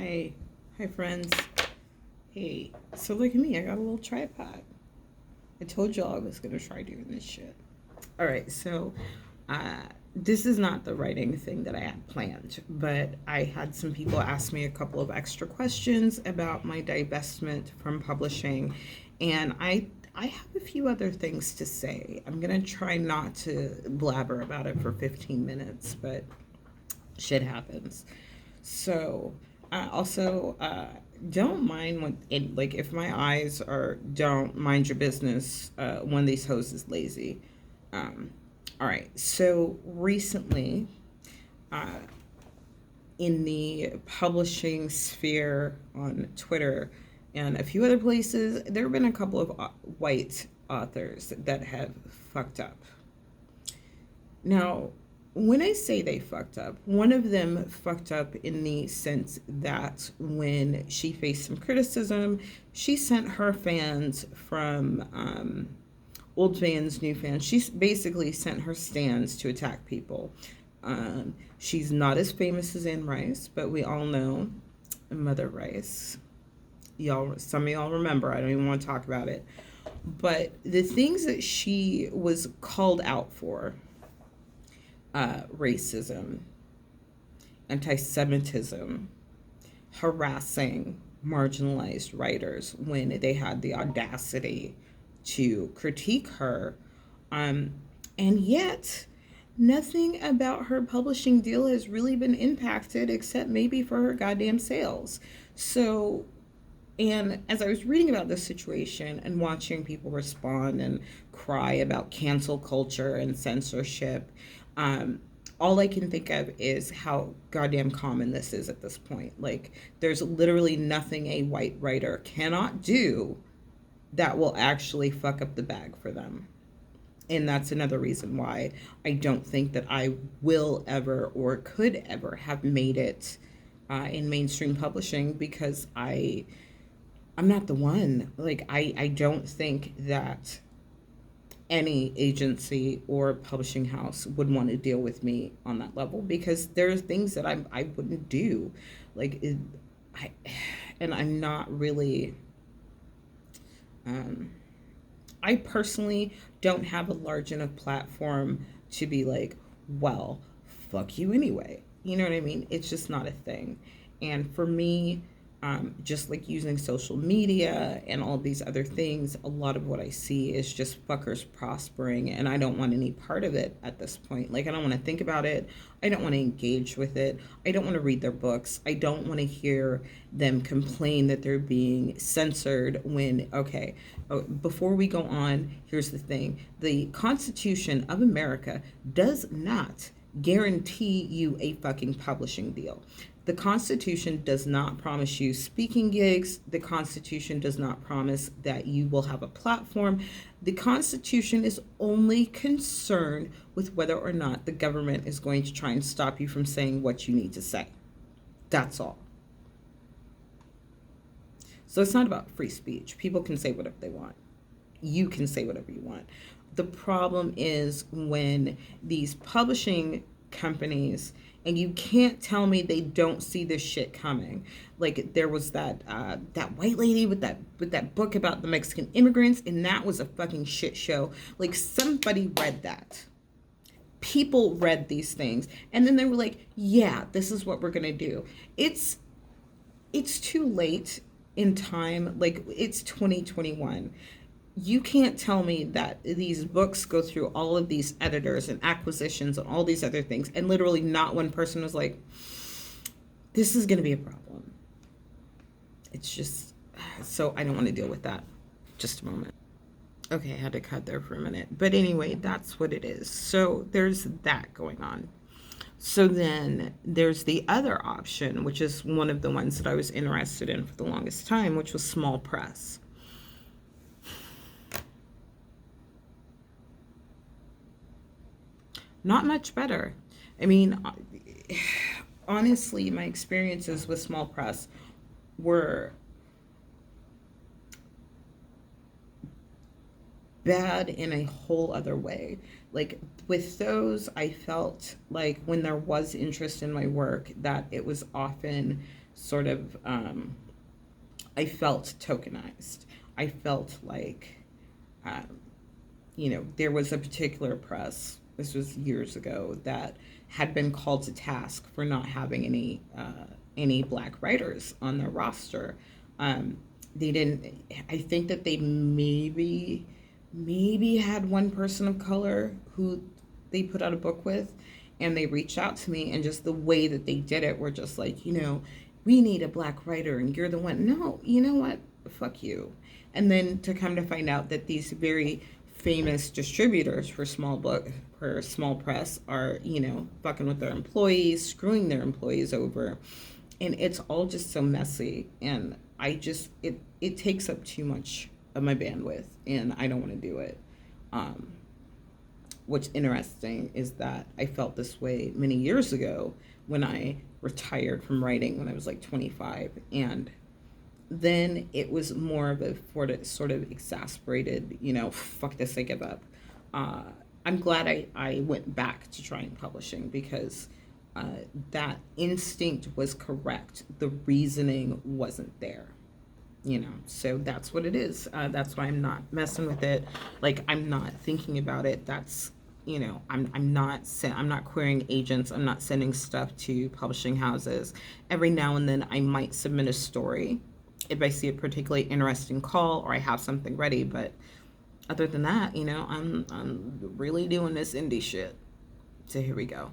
Hi. Hi, friends. Hey, so look at me. I got a little tripod. I told y'all I was going to try doing this shit. All right, so uh, this is not the writing thing that I had planned, but I had some people ask me a couple of extra questions about my divestment from publishing, and I have a few other things to say. I'm going to try not to blabber about it for 15 minutes, but shit happens. So, don't mind when it, like, if my eyes are, don't mind your business when these hoes is lazy. Um, all right. So recently, uh, in the publishing sphere on Twitter and a few other places, there have been a couple of white authors that have fucked up. Now, when I say they fucked up, one of them fucked up in the sense that when she faced some criticism, she sent her fans from old fans, new fans. She basically sent her stands to attack people. She's not as famous as Anne Rice, but we all know Mother Rice. Y'all, some of y'all remember. I don't even want to talk about it. But the things that she was called out for, racism, anti Semitism, harassing marginalized writers when they had the audacity to critique her. Um, and yet, nothing about her publishing deal has really been impacted except maybe for her goddamn sales. So, and as I was reading about this situation and watching people respond and cry about cancel culture and censorship, um, all I can think of is how goddamn common this is at this point. Like, there's literally nothing a white writer cannot do that will actually fuck up the bag for them. And that's another reason why I don't think that I will ever or could ever have made it in mainstream publishing because I'm not the one. Like, I don't think that any agency or publishing house would want to deal with me on that level because there are things that I wouldn't do. Like, I, and I'm not really, um, I personally don't have a large enough platform to be like, well, fuck you anyway. You know what I mean? It's just not a thing. And for me, just like using social media and all these other things, a lot of what I see is just fuckers prospering, and I don't want any part of it at this point. Like, I don't want to think about it. I don't want to engage with it. I don't want to read their books. I don't want to hear them complain that they're being censored when, okay, before we go on, here's the thing: the Constitution of America does not guarantee you a fucking publishing deal. The Constitution does not promise you speaking gigs. The Constitution does not promise that you will have a platform. The Constitution is only concerned with whether or not the government is going to try and stop you from saying what you need to say. That's all. So it's not about free speech. People can say whatever they want. You can say whatever you want. The problem is when these publishing companies, and you can't tell me they don't see this shit coming. Like, there was that white lady with that book about the Mexican immigrants, and that was a fucking shit show. Like, somebody read that. People read these things, and then they were like, yeah, this is what we're gonna do. It's too late in time. Like, it's 2021. You can't tell me that these books go through all of these editors and acquisitions and all these other things, and literally not one person was like, this is going to be a problem. It's just, so I don't want to deal with that. Just a moment. Okay, I had to cut there for a minute. But anyway, that's what it is. So there's that going on. So then there's the other option, which is one of the ones that I was interested in for the longest time, which was small press. Not much better. I mean, honestly, my experiences with small press were bad in a whole other way. Like with those, I felt like when there was interest in my work, that it was often sort of, I felt tokenized. I felt like, um, there was a particular press, this was years ago, that had been called to task for not having any black writers on their roster. Um, they didn't. I think that they maybe had one person of color who they put out a book with, and they reached out to me, and just the way that they did it were just like, we need a black writer and you're the one. No, you know what? Fuck you. And then to come to find out that these very famous distributors for small press are, fucking with their employees, screwing their employees over. And it's all just so messy, and it takes up too much of my bandwidth, and I don't want to do it. Um, what's interesting is that I felt this way many years ago when I retired from writing when I was like 25, and then it was more of a sort of exasperated, fuck this, I give up. Uh, I'm glad I went back to trying publishing, because that instinct was correct. The reasoning wasn't there. So that's what it is. That's why I'm not messing with it. Like, I'm not thinking about it. That's, I'm not querying agents. I'm not sending stuff to publishing houses. Every now and then I might submit a story if I see a particularly interesting call or I have something ready. But other than that, I'm really doing this indie shit. So here we go.